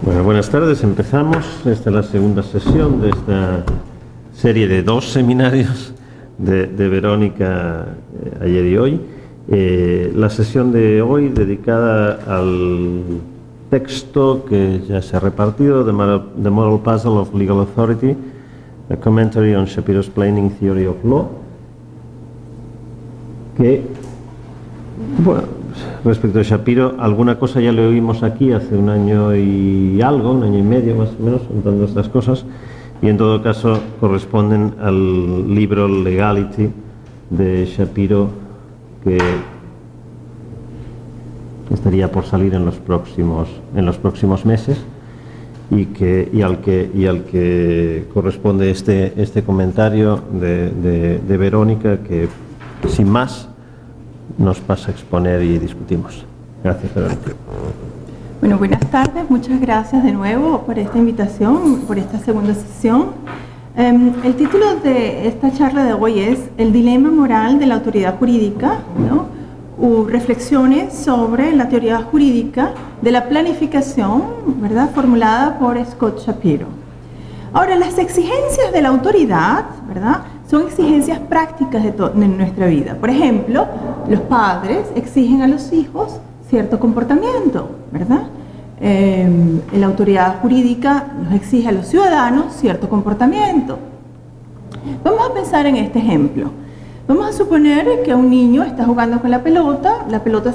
Bueno, buenas tardes. Empezamos. Esta es la segunda sesión de esta serie de 2 seminarios de Verónica ayer y hoy. La sesión de hoy dedicada al texto que ya se ha repartido, The Moral Puzzle of Legal Authority, a Commentary on Shapiro's Planning Theory of Law, que, bueno, respecto a Shapiro, alguna cosa ya le oímos aquí hace un año y algo, un año y medio más o menos, contando estas cosas, y en todo caso corresponden al libro Legality de Shapiro, que estaría por salir en los próximos meses, y al que corresponde este comentario de Verónica, que sin más nos pasa a exponer y discutimos. Gracias, Verónica. Bueno, buenas tardes, muchas gracias de nuevo por esta invitación, por esta segunda sesión. El título de esta charla de hoy es El dilema moral de la autoridad jurídica, ¿no? Reflexiones sobre la teoría jurídica de la planificación, ¿verdad?, formulada por Scott Shapiro. Ahora, las exigencias de la autoridad, ¿verdad?, son exigencias prácticas de nuestra vida. Por ejemplo, los padres exigen a los hijos cierto comportamiento, ¿verdad? La autoridad jurídica nos exige a los ciudadanos cierto comportamiento. Vamos a pensar en este ejemplo. Vamos a suponer que un niño está jugando con la pelota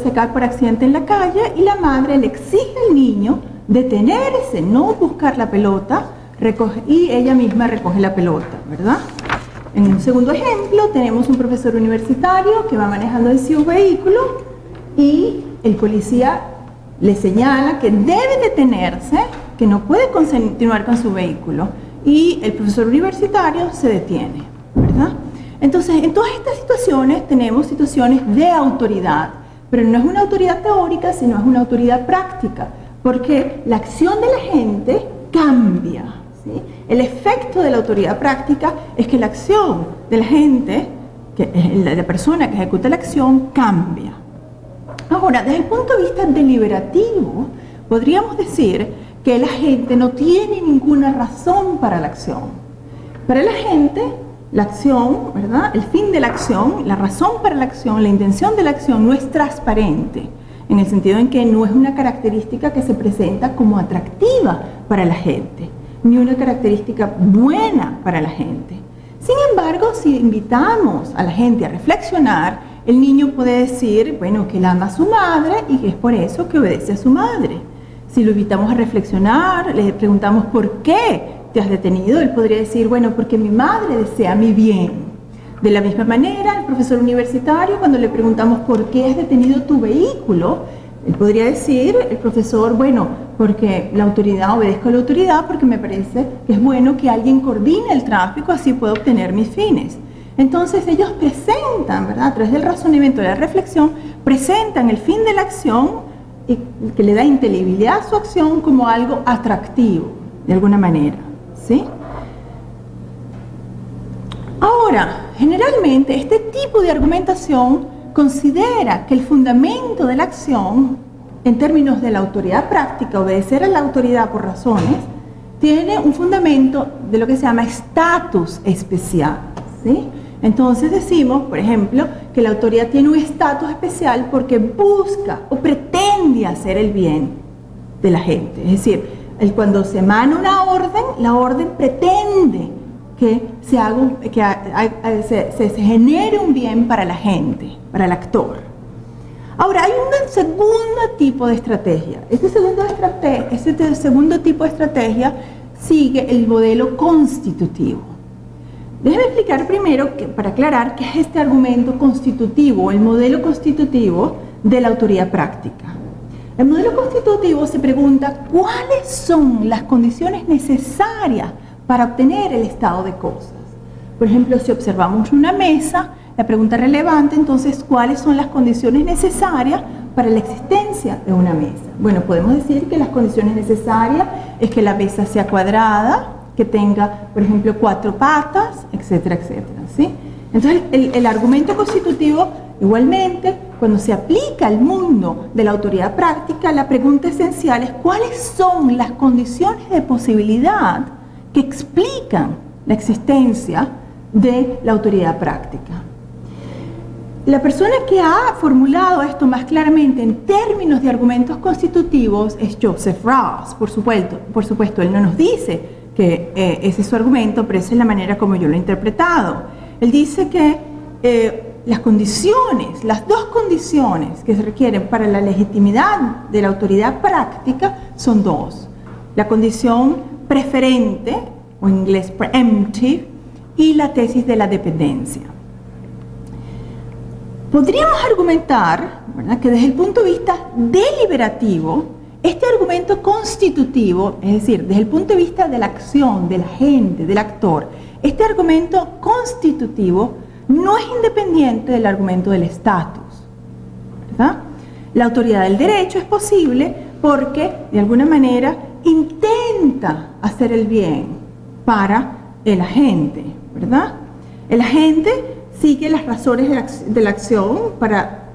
se cae por accidente en la calle y la madre le exige al niño detenerse, no buscar la pelota, y ella misma recoge la pelota, ¿verdad? En un segundo ejemplo tenemos un profesor universitario que va manejando en sí un vehículo y el policía le señala que debe detenerse, que no puede continuar con su vehículo, y el profesor universitario se detiene, ¿verdad? Entonces, en todas estas situaciones tenemos situaciones de autoridad, pero no es una autoridad teórica, sino es una autoridad práctica, porque la acción de la gente cambia, ¿sí? El efecto de la autoridad práctica es que la acción de la gente, la persona que ejecuta la acción, cambia. Ahora, desde el punto de vista deliberativo, podríamos decir que la gente no tiene ninguna razón para la acción. Para la gente, la acción, ¿verdad?, el fin de la acción, la razón para la acción, la intención de la acción no es transparente, en el sentido en que no es una característica que se presenta como atractiva para la gente, ni una característica buena para la gente. Sin embargo, si invitamos a la gente a reflexionar, el niño puede decir, bueno, que él ama a su madre y que es por eso que obedece a su madre. Si lo invitamos a reflexionar, le preguntamos ¿por qué te has detenido?, él podría decir, bueno, porque mi madre desea mi bien. De la misma manera, el profesor universitario, cuando le preguntamos ¿por qué has detenido tu vehículo?, él podría decir, el profesor, bueno, porque la autoridad, obedezco a la autoridad porque me parece que es bueno que alguien coordine el tráfico, así puedo obtener mis fines. Entonces ellos presentan, ¿verdad?, a través del razonamiento, de la reflexión, presentan el fin de la acción y que le da inteligibilidad a su acción como algo atractivo, de alguna manera, ¿sí? Ahora, generalmente este tipo de argumentación considera que el fundamento de la acción, en términos de la autoridad práctica, obedecer a la autoridad por razones, tiene un fundamento de lo que se llama estatus especial, ¿sí? Entonces decimos, por ejemplo, que la autoridad tiene un estatus especial porque busca o pretende hacer el bien de la gente. Es decir, cuando se emana una orden, la orden pretende que se genere un bien para la gente, para el actor. Ahora, hay un segundo tipo de estrategia. Este segundo tipo de estrategia sigue el modelo constitutivo. Déjeme explicar primero, para aclarar, qué es este argumento constitutivo, el modelo constitutivo de la autoridad práctica. El modelo constitutivo se pregunta cuáles son las condiciones necesarias para obtener el estado de cosas. Por ejemplo, si observamos una mesa, la pregunta relevante entonces, ¿cuáles son las condiciones necesarias para la existencia de una mesa? Bueno, podemos decir que las condiciones necesarias es que la mesa sea cuadrada, que tenga, por ejemplo, 4 patas, etcétera, etcétera, ¿sí? Entonces, el argumento constitutivo, igualmente, cuando se aplica al mundo de la autoridad práctica, la pregunta esencial es cuáles son las condiciones de posibilidad que explican la existencia de la autoridad práctica. La persona que ha formulado esto más claramente en términos de argumentos constitutivos es Joseph Raz, por supuesto, él no nos dice que ese es su argumento, pero esa es la manera como yo lo he interpretado. Él dice que las condiciones, las dos condiciones que se requieren para la legitimidad de la autoridad práctica son dos. La condición preferente, o en inglés preemptive, y la tesis de la dependencia. Podríamos argumentar, ¿verdad?, que desde el punto de vista deliberativo, este argumento constitutivo, es decir, desde el punto de vista de la acción, del agente, del actor, este argumento constitutivo no es independiente del argumento del estatus, ¿verdad? La autoridad del derecho es posible porque, de alguna manera, intenta hacer el bien para el agente, ¿verdad? El agente sigue las razones de la acción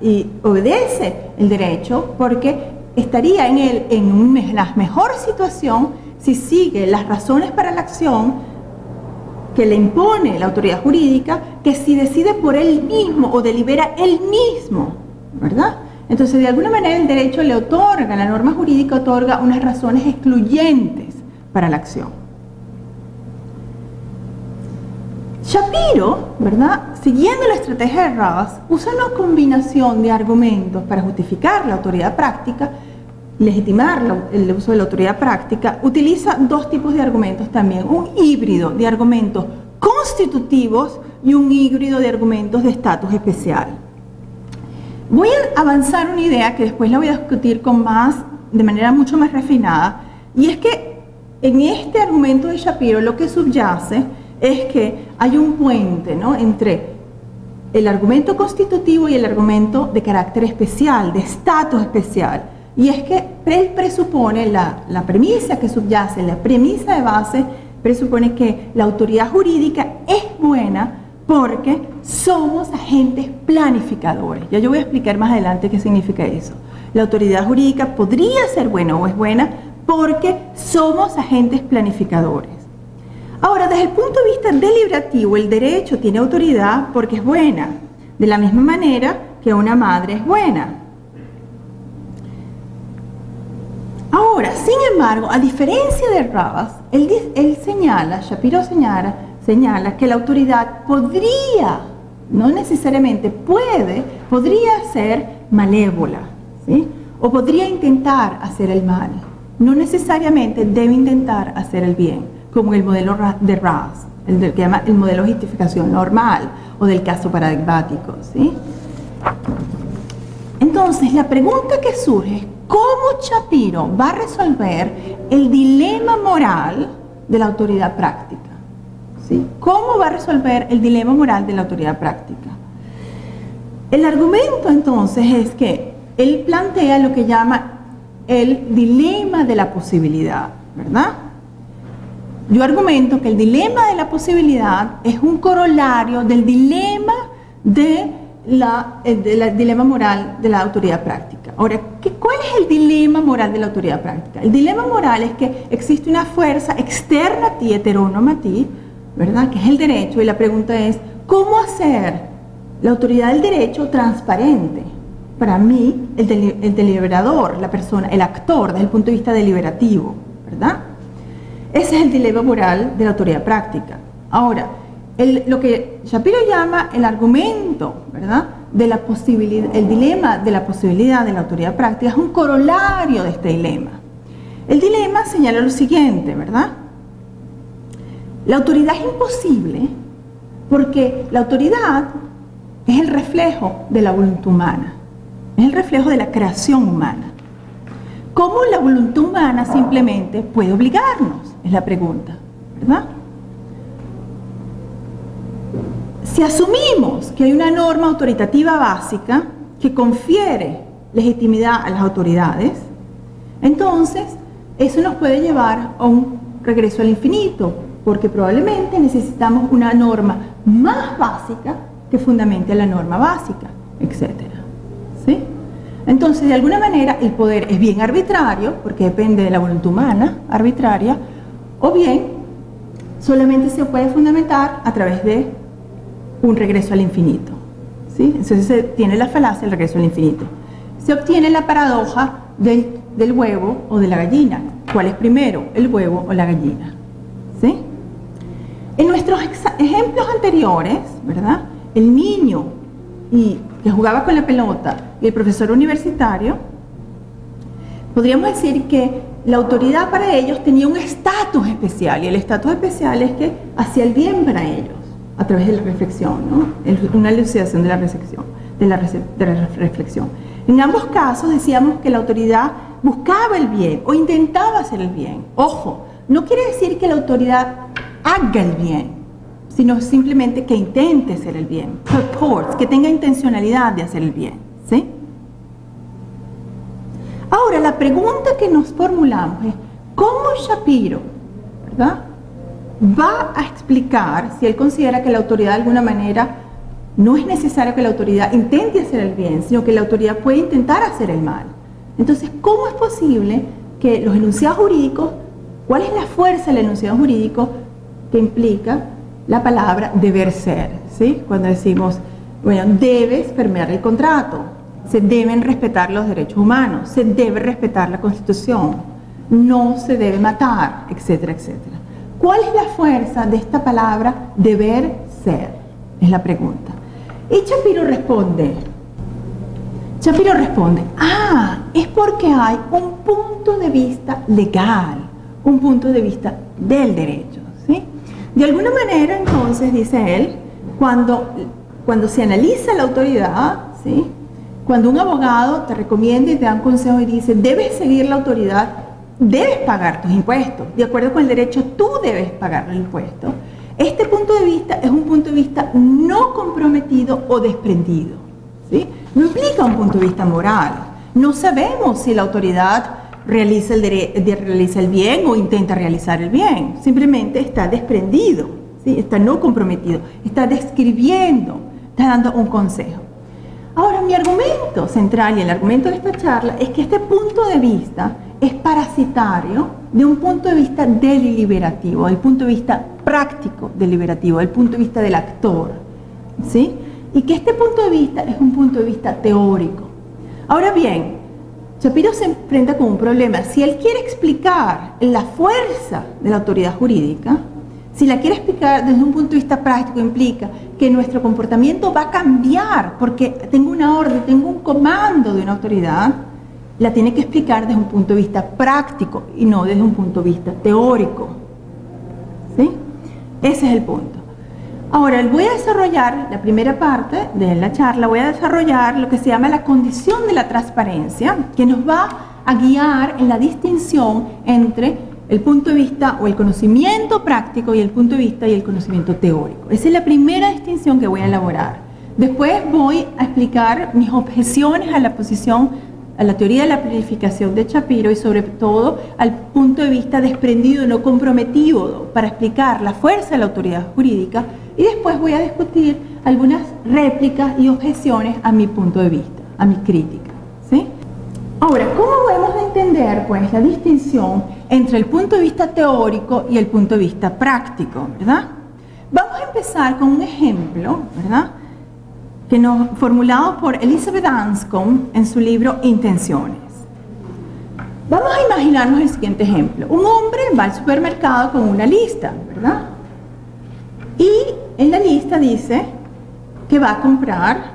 y obedece el derecho porque estaría en la mejor situación si sigue las razones para la acción que le impone la autoridad jurídica que si decide por él mismo o delibera él mismo, ¿verdad? Entonces, de alguna manera el derecho le otorga, la norma jurídica otorga unas razones excluyentes para la acción. Shapiro, ¿verdad?, siguiendo la estrategia de Raz, usa una combinación de argumentos para justificar la autoridad práctica, legitimar el uso de la autoridad práctica. Utiliza dos tipos de argumentos también, un híbrido de argumentos constitutivos y un híbrido de argumentos de estatus especial. Voy a avanzar una idea que después la voy a discutir de manera mucho más refinada, y es que en este argumento de Shapiro lo que subyace es que hay un puente, ¿no?, entre el argumento constitutivo y el argumento de carácter especial, de estatus especial. Y es que él presupone, la premisa que subyace, la premisa de base, presupone que la autoridad jurídica es buena porque somos agentes planificadores. Ya yo voy a explicar más adelante qué significa eso. La autoridad jurídica podría ser buena o es buena porque somos agentes planificadores. Ahora, desde el punto de vista deliberativo, el derecho tiene autoridad porque es buena, de la misma manera que una madre es buena. Ahora, sin embargo, a diferencia de Raz, Shapiro señala que la autoridad podría, no necesariamente podría ser malévola, ¿sí?, o podría intentar hacer el mal. No necesariamente debe intentar hacer el bien, como el modelo de Raz, que llama el modelo de justificación normal o del caso paradigmático, ¿sí? Entonces, la pregunta que surge es ¿cómo Shapiro va a resolver el dilema moral de la autoridad práctica? ¿Sí? ¿Cómo va a resolver el dilema moral de la autoridad práctica? El argumento entonces es que él plantea lo que llama el dilema de la posibilidad, ¿verdad? Yo argumento que el dilema de la posibilidad es un corolario del dilema dilema moral de la autoridad práctica. Ahora, ¿cuál es el dilema moral de la autoridad práctica? El dilema moral es que existe una fuerza externa a ti, heterónoma a ti, ¿verdad?, que es el derecho, y la pregunta es, ¿cómo hacer la autoridad del derecho transparente? Para mí, el deliberador, la persona, el actor, desde el punto de vista deliberativo, ¿verdad? Ese es el dilema moral de la autoridad práctica. Ahora, lo que Shapiro llama el argumento, ¿verdad?, de la posibilidad, el dilema de la posibilidad de la autoridad práctica es un corolario de este dilema. El dilema señala lo siguiente, ¿verdad? La autoridad es imposible porque la autoridad es el reflejo de la voluntad humana, es el reflejo de la creación humana. ¿Cómo la voluntad humana simplemente puede obligarnos? Es la pregunta, ¿verdad? Si asumimos que hay una norma autoritativa básica que confiere legitimidad a las autoridades, entonces eso nos puede llevar a un regreso al infinito, porque probablemente necesitamos una norma más básica que fundamente la norma básica, etc. ¿Sí? Entonces, de alguna manera, el poder es bien arbitrario, porque depende de la voluntad humana arbitraria, o bien solamente se puede fundamentar a través de un regreso al infinito. ¿Sí? Entonces se tiene la falacia del regreso al infinito. Se obtiene la paradoja del huevo o de la gallina. ¿Cuál es primero, el huevo o la gallina? ¿Sí? En nuestros ejemplos anteriores, ¿verdad?, el niño que jugaba con la pelota y el profesor universitario, podríamos decir que la autoridad para ellos tenía un estatus especial, y el estatus especial es que hacía el bien para ellos a través de la reflexión, ¿no? Una elucidación de la reflexión, reflexión. En ambos casos decíamos que la autoridad buscaba el bien o intentaba hacer el bien. Ojo, no quiere decir que la autoridad haga el bien, sino simplemente que intente hacer el bien, purports, que tenga intencionalidad de hacer el bien, ¿sí? Ahora, la pregunta que nos formulamos es, ¿cómo Shapiro, ¿verdad?, va a explicar si él considera que la autoridad de alguna manera no es necesario que la autoridad intente hacer el bien, sino que la autoridad puede intentar hacer el mal? Entonces, ¿cómo es posible que los enunciados jurídicos, cuál es la fuerza del enunciado jurídico que implica la palabra deber ser? ¿Sí? Cuando decimos, bueno, debes firmar el contrato, se deben respetar los derechos humanos, se debe respetar la Constitución, no se debe matar, etcétera, etcétera. ¿Cuál es la fuerza de esta palabra deber ser? Es la pregunta. Y Shapiro responde, es porque hay un punto de vista legal, un punto de vista del derecho, ¿sí? De alguna manera, entonces, dice él, cuando se analiza la autoridad, ¿sí?, cuando un abogado te recomienda y te da un consejo y dice, debes seguir la autoridad, debes pagar tus impuestos, de acuerdo con el derecho tú debes pagar el impuesto. Este punto de vista es un punto de vista no comprometido o desprendido, ¿sí? No implica un punto de vista moral. No sabemos si la autoridad realiza el bien o intenta realizar el bien. Simplemente está desprendido, ¿sí? Está no comprometido, está describiendo, está dando un consejo. Ahora, mi argumento central y el argumento de esta charla es que este punto de vista es parasitario de un punto de vista deliberativo, del punto de vista práctico deliberativo, del punto de vista del actor, ¿sí? Y que este punto de vista es un punto de vista teórico. Ahora bien, Shapiro se enfrenta con un problema. Si él quiere explicar la fuerza de la autoridad jurídica, si la quiere explicar desde un punto de vista práctico, implica que nuestro comportamiento va a cambiar porque tengo una orden, tengo un comando de una autoridad, la tiene que explicar desde un punto de vista práctico y no desde un punto de vista teórico, ¿sí? Ese es el punto. Ahora, voy a desarrollar la primera parte de la charla, voy a desarrollar lo que se llama la condición de la transparencia, que nos va a guiar en la distinción entre el punto de vista o el conocimiento práctico y el punto de vista y el conocimiento teórico. Esa es la primera distinción que voy a elaborar. Después voy a explicar mis objeciones a la posición, a la teoría de la planificación de Shapiro y sobre todo al punto de vista desprendido, no comprometido, para explicar la fuerza de la autoridad jurídica, y después voy a discutir algunas réplicas y objeciones a mi punto de vista, a mi crítica, ¿sí? Ahora, ¿cómo debemos de entender, pues, la distinción entre el punto de vista teórico y el punto de vista práctico, ¿verdad? Vamos a empezar con un ejemplo, ¿verdad?, formulado por Elizabeth Anscombe en su libro Intenciones. Vamos a imaginarnos el siguiente ejemplo. Un hombre va al supermercado con una lista, ¿verdad? Y en la lista dice que va a comprar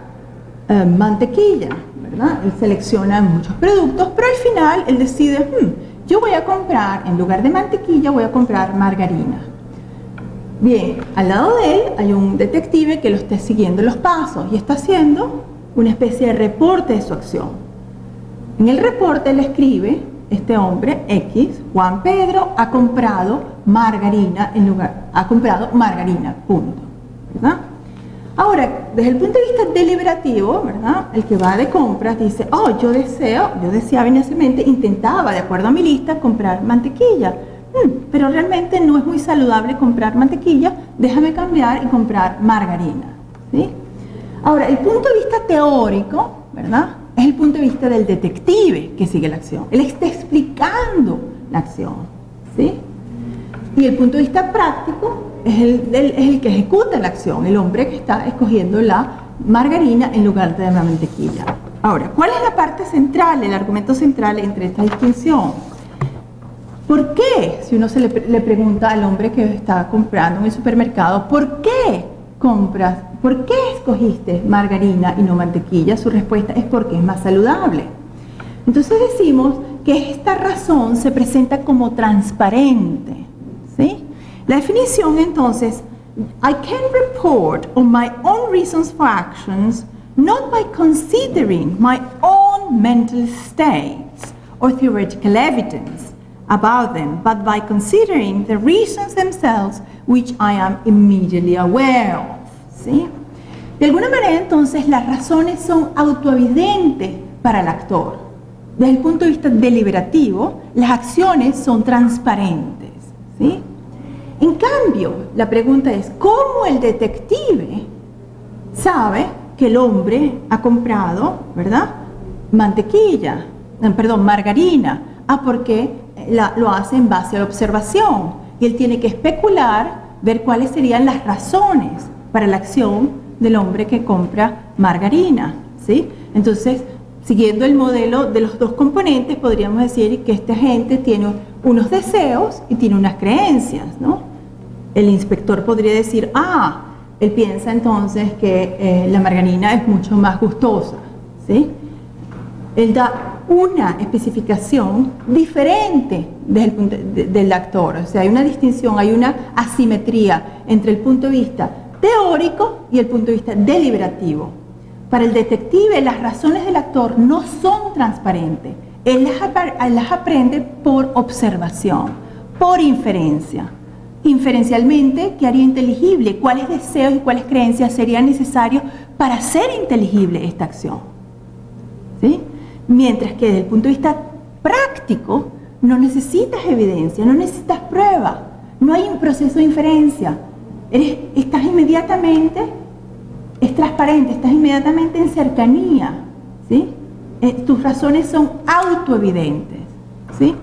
mantequilla, ¿verdad? Él selecciona muchos productos, pero al final él decide, yo voy a comprar, en lugar de mantequilla, voy a comprar margarina. Bien, al lado de él hay un detective que lo está siguiendo los pasos y está haciendo una especie de reporte de su acción. En el reporte él escribe, este hombre, X, Juan Pedro, ha comprado margarina, punto, ¿verdad? Ahora, desde el punto de vista deliberativo, ¿verdad?, el que va de compras dice, yo deseaba inicialmente, intentaba, de acuerdo a mi lista, comprar mantequilla, pero realmente no es muy saludable comprar mantequilla, déjame cambiar y comprar margarina, ¿sí? Ahora, el punto de vista teórico, ¿verdad?, es el punto de vista del detective que sigue la acción. Él está explicando la acción, ¿sí? Y el punto de vista práctico es el que ejecuta la acción, el hombre que está escogiendo la margarina en lugar de la mantequilla. Ahora, ¿cuál es la parte central, el argumento central entre esta distinción? ¿Por qué? Si uno le pregunta al hombre que está comprando en el supermercado, ¿por qué compras? ¿Por qué escogiste margarina y no mantequilla? Su respuesta es porque es más saludable. Entonces decimos que esta razón se presenta como transparente, ¿sí? La definición entonces, I can report on my own reasons for actions, not by considering my own mental states or theoretical evidence about them, but by considering the reasons themselves which I am immediately aware of. ¿Sí? De alguna manera entonces las razones son autoevidentes para el actor. Desde el punto de vista deliberativo, las acciones son transparentes, ¿sí? En cambio, la pregunta es, ¿cómo el detective sabe que el hombre ha comprado, ¿verdad?, margarina? Porque lo hace en base a la observación. Y él tiene que especular, ver cuáles serían las razones para la acción del hombre que compra margarina, ¿sí? Entonces, siguiendo el modelo de los dos componentes, podríamos decir que esta gente tiene unos deseos y tiene unas creencias, ¿no? El inspector podría decir, él piensa entonces que la margarina es mucho más gustosa, ¿sí? Él da una especificación diferente desde el punto del actor, o sea, hay una distinción, hay una asimetría entre el punto de vista teórico y el punto de vista deliberativo. Para el detective, las razones del actor no son transparentes. Él las aprende por observación, por inferencia. Inferencialmente, ¿qué haría inteligible? ¿Cuáles deseos y cuáles creencias serían necesarios para hacer inteligible esta acción? ¿Sí? Mientras que desde el punto de vista práctico, no necesitas evidencia, no necesitas prueba, no hay un proceso de inferencia. Estás inmediatamente, es transparente, estás inmediatamente en cercanía, ¿sí? Tus razones son autoevidentes, ¿sí?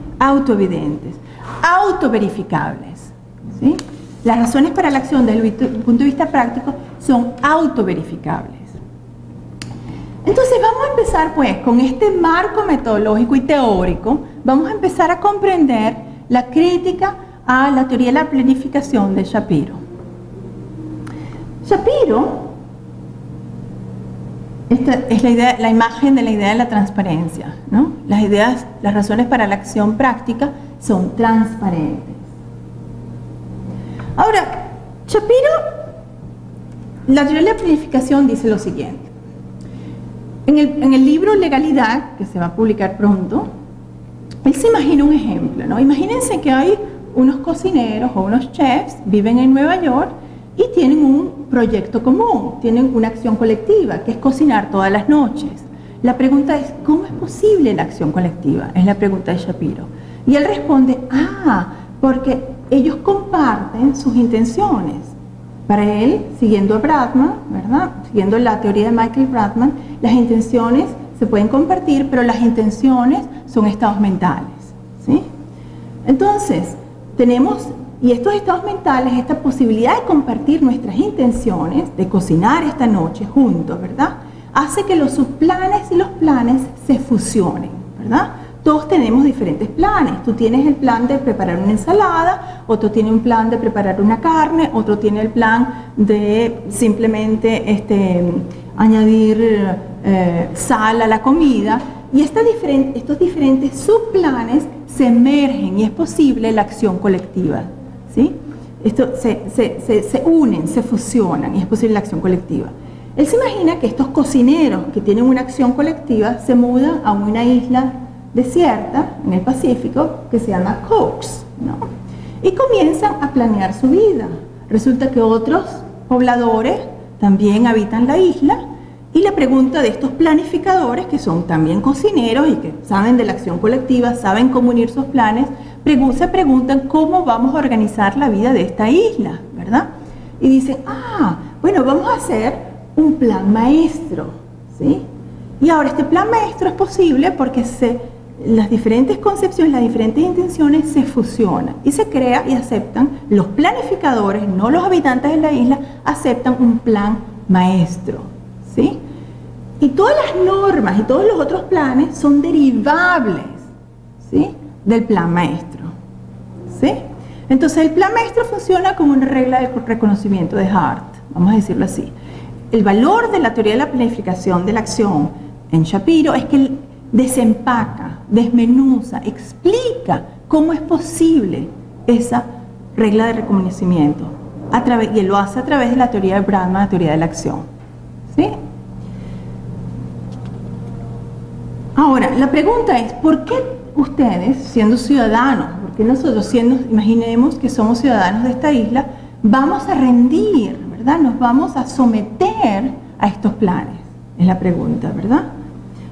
Autoverificables, ¿sí? Las razones para la acción desde el punto de vista práctico son autoverificables. Entonces vamos a empezar pues con este marco metodológico y teórico, vamos a empezar a comprender la crítica a la teoría de la planificación de Shapiro. Shapiro, esta es la imagen de la idea de la transparencia, ¿no? Las razones para la acción práctica son transparentes. Ahora, Shapiro, la teoría de la planificación dice lo siguiente. En el libro Legalidad, que se va a publicar pronto, él se imagina un ejemplo, ¿no? Imagínense que hay unos cocineros o unos chefs, viven en Nueva York y tienen un proyecto común, tienen una acción colectiva, que es cocinar todas las noches. La pregunta es, ¿cómo es posible la acción colectiva? Es la pregunta de Shapiro. Y él responde, porque ellos comparten sus intenciones. Para él, siguiendo a Bradman, ¿verdad?, siguiendo la teoría de Michael Bradman, las intenciones se pueden compartir, pero las intenciones son estados mentales, ¿sí? Entonces, tenemos, y estos estados mentales, esta posibilidad de compartir nuestras intenciones, de cocinar esta noche juntos, ¿verdad?, hace que los subplanes y los planes se fusionen, ¿verdad? Todos tenemos diferentes planes. Tú tienes el plan de preparar una ensalada, otro tiene un plan de preparar una carne, otro tiene el plan de simplemente añadir sal a la comida. Y estos diferentes subplanes se emergen y es posible la acción colectiva, ¿sí? Se unen, se fusionan y es posible la acción colectiva. Él se imagina que estos cocineros que tienen una acción colectiva se mudan a una isla desierta en el Pacífico que se llama Cokes, ¿no? Y comienzan a planear su vida. Resulta que otros pobladores también habitan la isla y la pregunta de estos planificadores, que son también cocineros y que saben de la acción colectiva, saben cómo unir sus planes se preguntan cómo vamos a organizar la vida de esta isla, ¿verdad? Y dicen, bueno, vamos a hacer un plan maestro, ¿sí? Y ahora este plan maestro es posible porque las diferentes concepciones, las diferentes intenciones se fusionan y se crea y aceptan, los planificadores, no los habitantes de la isla, aceptan un plan maestro, ¿sí? Y todas las normas y todos los otros planes son derivables, ¿sí?, del plan maestro, ¿sí? Entonces el plan maestro funciona como una regla de reconocimiento de Hart, vamos a decirlo así. El valor de la teoría de la planificación de la acción en Shapiro es que desempaca, desmenuza, explica cómo es posible esa regla de reconocimiento y lo hace a través de la teoría de Bradman, la teoría de la acción, ¿sí? Ahora, la pregunta es, ¿por qué ustedes, siendo ciudadanos, porque nosotros imaginemos que somos ciudadanos de esta isla, vamos a rendir, ¿verdad? Nos vamos a someter a estos planes? Es la pregunta, ¿verdad?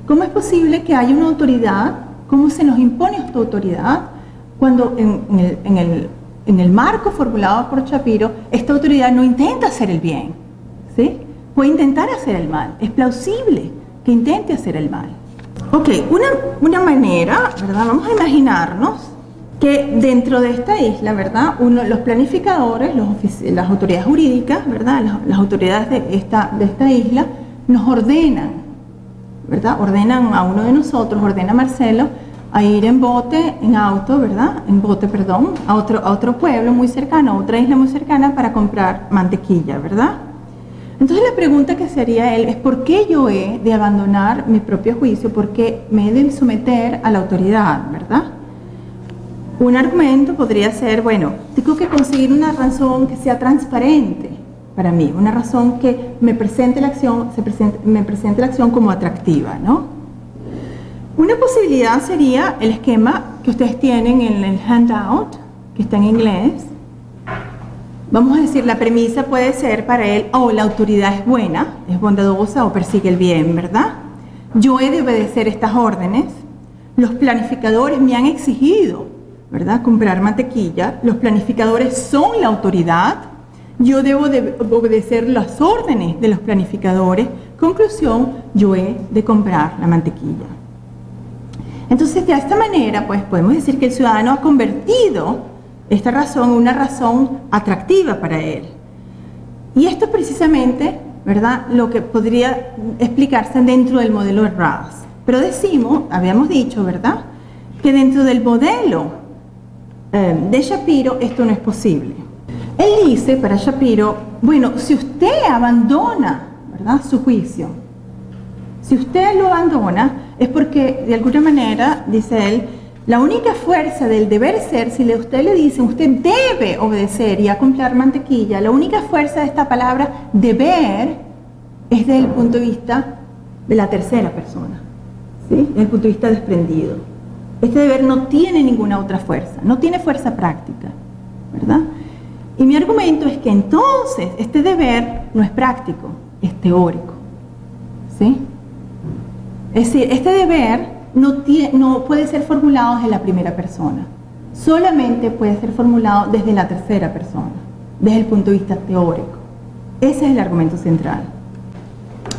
¿Cómo es posible que haya una autoridad? ¿Cómo se nos impone esta autoridad? Cuando en el marco formulado por Shapiro, esta autoridad no intenta hacer el bien, ¿sí? Puede intentar hacer el mal. Es plausible que intente hacer el mal. Ok, una manera, ¿verdad? Vamos a imaginarnos que dentro de esta isla, ¿verdad?, los planificadores, las autoridades jurídicas, ¿verdad?, las autoridades de esta isla nos ordenan, ¿verdad?, ordenan a uno de nosotros, ordena a Marcelo a ir en bote, a otro pueblo muy cercano, a otra isla muy cercana para comprar mantequilla, ¿verdad? Entonces la pregunta que se haría él es ¿por qué yo he de abandonar mi propio juicio? ¿Por qué me he de someter a la autoridad, verdad? Un argumento podría ser, bueno, tengo que conseguir una razón que sea transparente para mí, una razón que me presente la acción como atractiva, ¿no? Una posibilidad sería el esquema que ustedes tienen en el handout, que está en inglés. Vamos a decir, la premisa puede ser para él, la autoridad es buena, es bondadosa o persigue el bien, ¿verdad? Yo he de obedecer estas órdenes. Los planificadores me han exigido, ¿verdad?, comprar mantequilla. Los planificadores son la autoridad. Yo debo de obedecer las órdenes de los planificadores. Conclusión, yo he de comprar la mantequilla. Entonces, de esta manera, pues podemos decir que el ciudadano ha convertido esta razón en una razón atractiva para él. Y esto es precisamente, ¿verdad?, lo que podría explicarse dentro del modelo de Rawls. Pero habíamos dicho, ¿verdad?, que dentro del modelo de Shapiro esto no es posible. Él dice para Shapiro, bueno, si usted abandona, ¿verdad?, su juicio, si usted lo abandona es porque de alguna manera, dice él, la única fuerza del deber ser, si usted le dice, usted debe obedecer y a comprar mantequilla, la única fuerza de esta palabra deber es desde el punto de vista de la tercera persona, ¿sí?, desde el punto de vista desprendido. Este deber no tiene ninguna otra fuerza, no tiene fuerza práctica, ¿verdad? Y mi argumento es que entonces este deber no es práctico, es teórico, ¿sí? Es decir, este deber no puede ser formulado desde la primera persona, solamente puede ser formulado desde la tercera persona, desde el punto de vista teórico. Ese es el argumento central.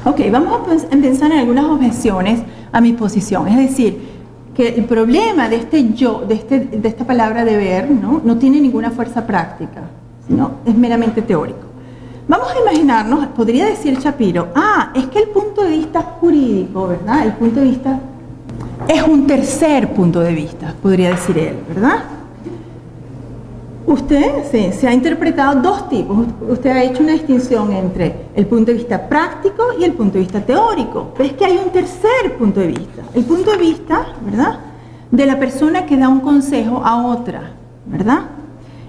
Ok, vamos a pensar en algunas objeciones a mi posición, es decir, que el problema de de esta palabra deber, no tiene ninguna fuerza práctica, sino es meramente teórico. Vamos a imaginarnos, podría decir Shapiro, es que el punto de vista jurídico, ¿verdad?, el punto de vista es un tercer punto de vista, podría decir él, ¿verdad? Usted se ha interpretado dos tipos. Usted ha hecho una distinción entre el punto de vista práctico y el punto de vista teórico. Pero es que hay un tercer punto de vista. El punto de vista, ¿verdad?, de la persona que da un consejo a otra, ¿verdad?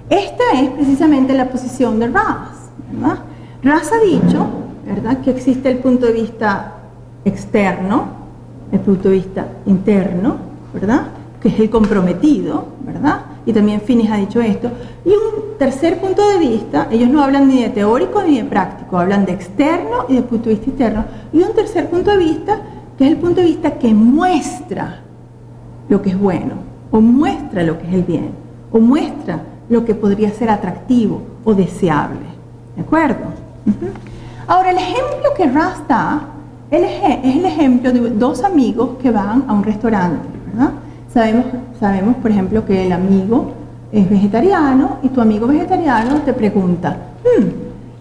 Esta es precisamente la posición de Rawls, ¿verdad? Rawls ha dicho, ¿verdad?, que existe el punto de vista externo, el punto de vista interno, ¿verdad?, que es el comprometido, ¿verdad? Y también Finis ha dicho esto. Y un tercer punto de vista, ellos no hablan ni de teórico ni de práctico, hablan de externo y de punto de vista interno. Y un tercer punto de vista, que es el punto de vista que muestra lo que es bueno, o muestra lo que es el bien, o muestra lo que podría ser atractivo o deseable. ¿De acuerdo? Ahora, el ejemplo que Ras da es el ejemplo de dos amigos que van a un restaurante, ¿verdad? Sabemos, por ejemplo, que el amigo es vegetariano y tu amigo vegetariano te pregunta,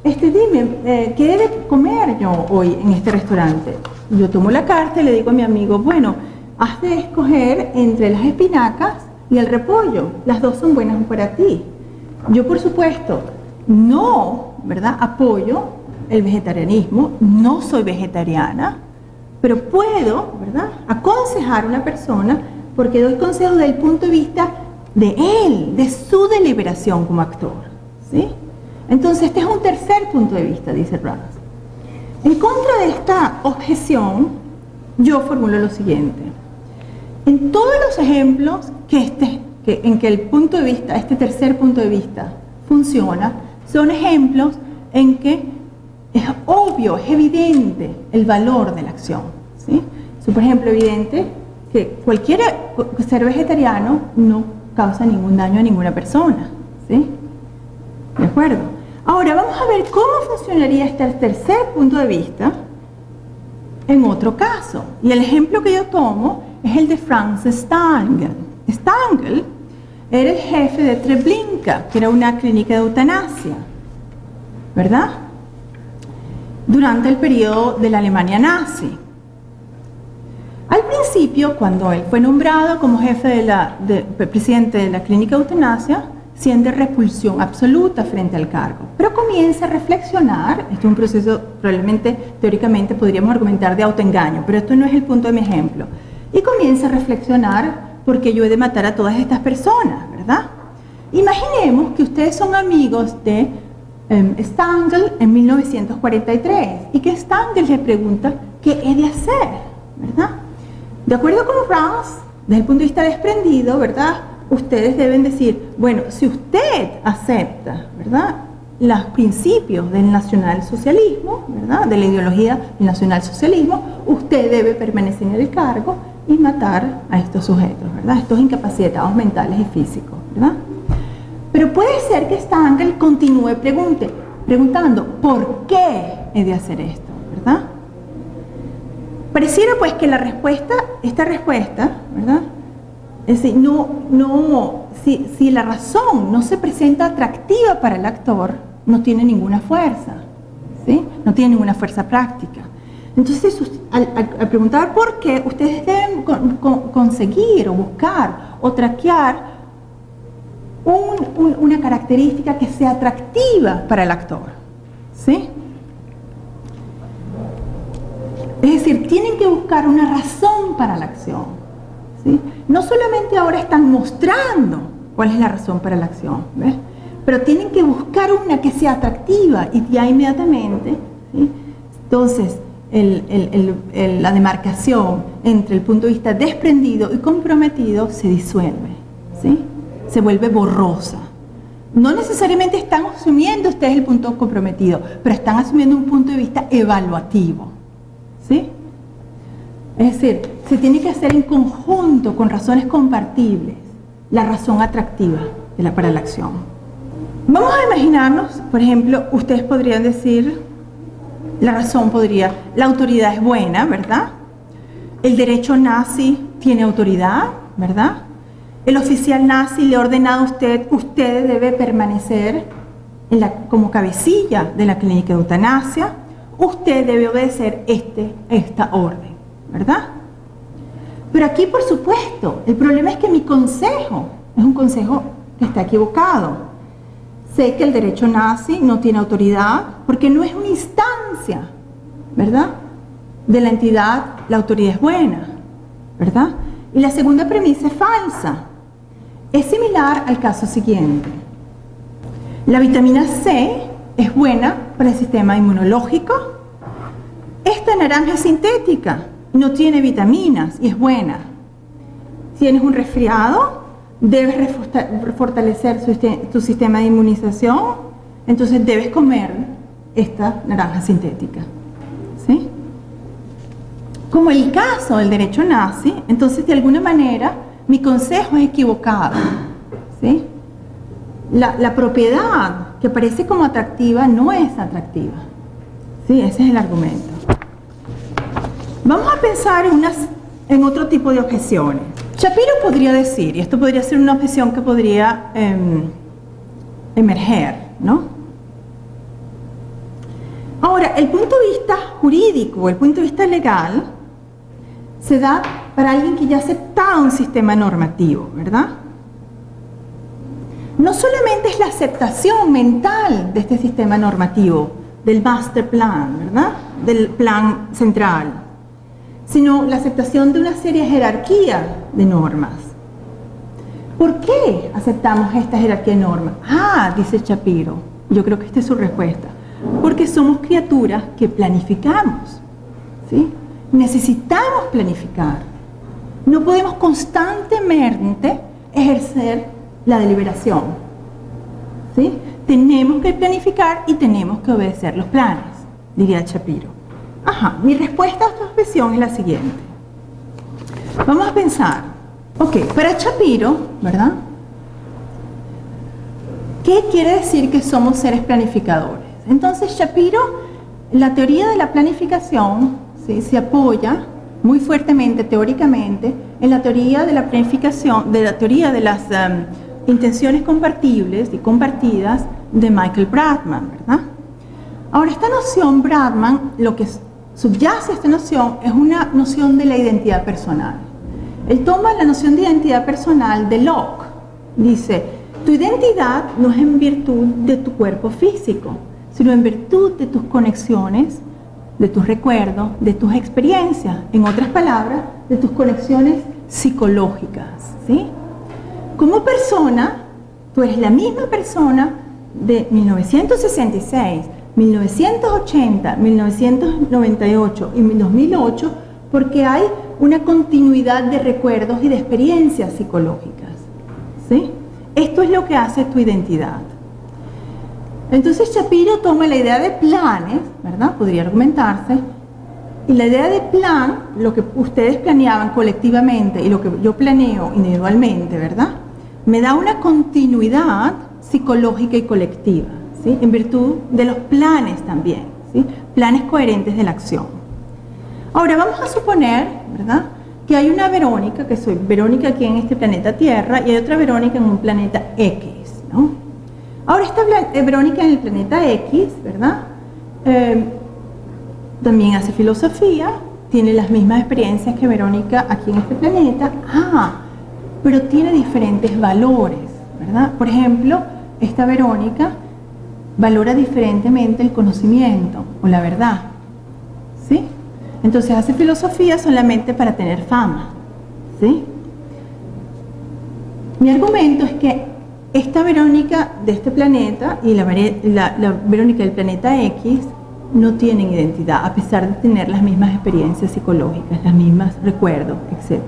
dime, ¿qué he de comer yo hoy en este restaurante? Yo tomo la carta y le digo a mi amigo, bueno, has de escoger entre las espinacas y el repollo. Las dos son buenas para ti. Yo, por supuesto, no, ¿verdad?, apoyo el vegetarianismo, no soy vegetariana, pero puedo, ¿verdad?, aconsejar a una persona porque doy consejos desde el punto de vista de él, de su deliberación como actor, ¿sí? Entonces, este es un tercer punto de vista, dice Ras. En contra de esta objeción, yo formulo lo siguiente. En todos los ejemplos en que el punto de vista, este tercer punto de vista, funciona, son ejemplos en que es obvio, es evidente el valor de la acción, ¿sí? Es, por ejemplo, evidente que ser vegetariano no causa ningún daño a ninguna persona, ¿sí? ¿De acuerdo? Ahora vamos a ver cómo funcionaría este tercer punto de vista en otro caso. Y el ejemplo que yo tomo es el de Franz Stangl. Stangl era el jefe de Treblinka, que era una clínica de eutanasia, ¿verdad?, durante el periodo de la Alemania nazi. Al principio, cuando él fue nombrado como jefe presidente de la clínica de eutanasia, siente repulsión absoluta frente al cargo, pero comienza a reflexionar. Este es un proceso, probablemente, teóricamente, podríamos argumentar de autoengaño, pero esto no es el punto de mi ejemplo. Y comienza a reflexionar por qué yo he de matar a todas estas personas, ¿verdad? Imaginemos que ustedes son amigos de Stangl en 1943 y que Stangl le pregunta qué he de hacer, ¿verdad? De acuerdo con Ras, desde el punto de vista desprendido, ¿verdad?, ustedes deben decir, bueno, si usted acepta, ¿verdad?, los principios del nacionalsocialismo, ¿verdad?, de la ideología del nacionalsocialismo, usted debe permanecer en el cargo y matar a estos sujetos, ¿verdad?, estos incapacitados mentales y físicos, ¿verdad? Pero puede ser que Stangl continúe preguntando, ¿por qué he de hacer esto?, ¿verdad? Pareciera pues que esta respuesta, ¿verdad?, es decir, si la razón no se presenta atractiva para el actor, no tiene ninguna fuerza, ¿sí? No tiene ninguna fuerza práctica. Entonces, al preguntar por qué, ustedes deben conseguir o buscar o traquear una característica que sea atractiva para el actor, ¿sí? Es decir, tienen que buscar una razón para la acción, ¿sí? No solamente ahora están mostrando cuál es la razón para la acción, ¿ves?, pero tienen que buscar una que sea atractiva y ya inmediatamente, ¿sí?, entonces la demarcación entre el punto de vista desprendido y comprometido se disuelve, ¿sí?, se vuelve borrosa. No necesariamente están asumiendo ustedes el punto comprometido, pero están asumiendo un punto de vista evaluativo, ¿sí? Es decir, se tiene que hacer en conjunto con razones compartibles la razón atractiva para la acción. Vamos a imaginarnos, por ejemplo, ustedes podrían decir, la autoridad es buena, ¿verdad? El derecho nazi tiene autoridad, ¿verdad? El oficial nazi le ha ordenado a usted debe permanecer como cabecilla de la clínica de eutanasia, usted debe obedecer esta orden, ¿verdad? Pero aquí, por supuesto, el problema es que mi consejo es un consejo que está equivocado. Sé que el derecho nazi no tiene autoridad porque no es una instancia, ¿verdad?, de la entidad, la autoridad es buena, ¿verdad? Y la segunda premisa es falsa. Es similar al caso siguiente. La vitamina C es buena para el sistema inmunológico. Esta naranja es sintética, no tiene vitaminas y es buena. Tienes un resfriado, debes fortalecer tu sistema de inmunización, entonces debes comer esta naranja sintética, ¿sí? Como el caso del derecho nazi, entonces de alguna manera mi consejo es equivocado, ¿sí? La propiedad que parece como atractiva no es atractiva, ¿sí? Ese es el argumento. Vamos a pensar en otro tipo de objeciones. Shapiro podría decir, y esto podría ser una objeción que podría emerger, ¿no? Ahora, el punto de vista jurídico, el punto de vista legal, se da para alguien que ya ha aceptado un sistema normativo, ¿verdad? No solamente es la aceptación mental de este sistema normativo, del master plan, ¿verdad? Del plan central, sino la aceptación de una seria jerarquía de normas. ¿Por qué aceptamos esta jerarquía de normas? Dice Shapiro, yo creo que esta es su respuesta, porque somos criaturas que planificamos, ¿sí? Necesitamos planificar. No podemos constantemente ejercer la deliberación, ¿sí? Tenemos que planificar y tenemos que obedecer los planes, diría Shapiro. Mi respuesta a esta objeción es la siguiente. Vamos a pensar, para Shapiro, ¿verdad? ¿Qué quiere decir que somos seres planificadores? Entonces Shapiro, la teoría de la planificación, ¿sí?, se apoya muy fuertemente, teóricamente, en la teoría de la planificación, de la teoría de las intenciones compartibles y compartidas de Michael Bradman, ¿verdad? Ahora, esta noción Bradman, lo que subyace a esta noción es una noción de la identidad personal. Él toma la noción de identidad personal de Locke. Dice, tu identidad no es en virtud de tu cuerpo físico, sino en virtud de tus conexiones, de tus recuerdos, de tus experiencias, en otras palabras, de tus conexiones psicológicas, ¿sí? Como persona, tú eres la misma persona de 1966, 1980, 1998 y 2008, porque hay una continuidad de recuerdos y de experiencias psicológicas, ¿sí? Esto es lo que hace tu identidad. Entonces Shapiro toma la idea de planes, ¿verdad? Podría argumentarse, y la idea de plan, lo que ustedes planeaban colectivamente y lo que yo planeo individualmente, ¿verdad?, me da una continuidad psicológica y colectiva, ¿sí?, en virtud de los planes también, ¿sí?, planes coherentes de la acción. Ahora vamos a suponer, ¿verdad?, que hay una Verónica, que soy Verónica aquí en este planeta Tierra, y hay otra Verónica en un planeta X, ¿no? Ahora esta Verónica en el planeta X, ¿verdad?, también hace filosofía, tiene las mismas experiencias que Verónica aquí en este planeta, pero tiene diferentes valores, ¿verdad? Por ejemplo, esta Verónica valora diferentemente el conocimiento o la verdad, ¿sí? Entonces hace filosofía solamente para tener fama, ¿sí? Mi argumento es que esta Verónica de este planeta y la Verónica del planeta X no tienen identidad, a pesar de tener las mismas experiencias psicológicas, los mismos recuerdos, etc.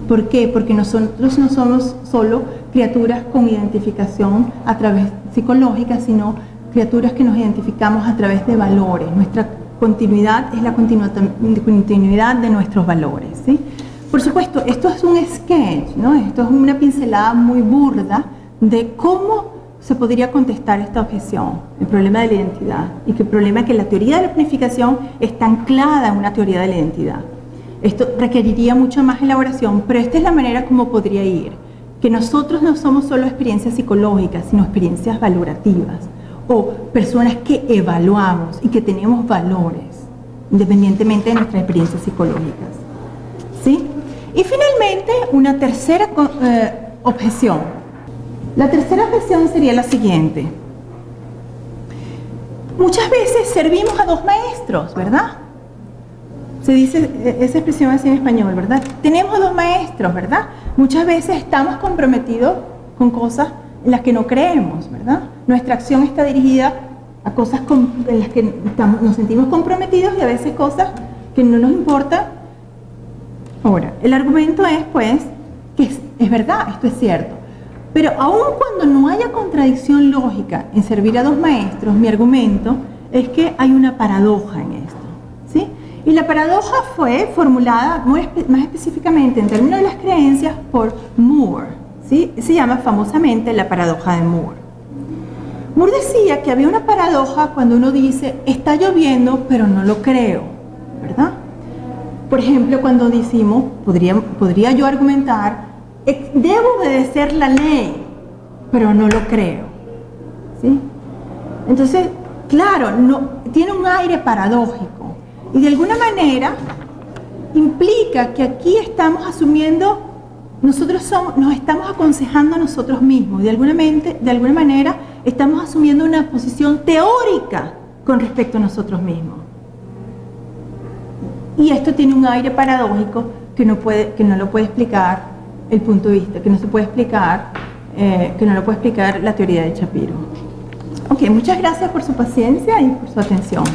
¿Por qué? Porque nosotros no somos solo criaturas con identificación a través psicológica, sino criaturas que nos identificamos a través de valores. Nuestra continuidad es la continuidad de nuestros valores, ¿sí? Por supuesto, esto es un sketch, ¿no? Esto es una pincelada muy burda de cómo se podría contestar esta objeción, el problema de la identidad, y que el problema es que la teoría de la planificación está anclada en una teoría de la identidad. Esto requeriría mucha más elaboración, pero esta es la manera como podría ir, que nosotros no somos solo experiencias psicológicas, sino experiencias valorativas, o personas que evaluamos y que tenemos valores, independientemente de nuestras experiencias psicológicas, ¿sí? Y finalmente, una tercera objeción. La tercera objeción sería la siguiente. Muchas veces servimos a dos maestros, ¿verdad? Se dice esa expresión así en español, ¿verdad? Tenemos dos maestros, ¿verdad? Muchas veces estamos comprometidos con cosas en las que no creemos, ¿verdad? Nuestra acción está dirigida a cosas en las que nos sentimos comprometidos y a veces cosas que no nos importan. Ahora, el argumento es, pues, que es verdad, esto es cierto. Pero aun cuando no haya contradicción lógica en servir a dos maestros, mi argumento es que hay una paradoja en esto, ¿sí? Y la paradoja fue formulada más específicamente en términos de las creencias por Moore, ¿sí? Se llama famosamente la paradoja de Moore. Moore decía que había una paradoja cuando uno dice, está lloviendo, pero no lo creo, ¿verdad? Por ejemplo, cuando decimos, podría yo argumentar, debo obedecer la ley, pero no lo creo, ¿sí? Entonces, claro, tiene un aire paradójico y de alguna manera implica que aquí estamos asumiendo, nos estamos aconsejando a nosotros mismos, de alguna manera estamos asumiendo una posición teórica con respecto a nosotros mismos. Y esto tiene un aire paradójico que no lo puede explicar el punto de vista, que no lo puede explicar la teoría de Shapiro. Ok, muchas gracias por su paciencia y por su atención.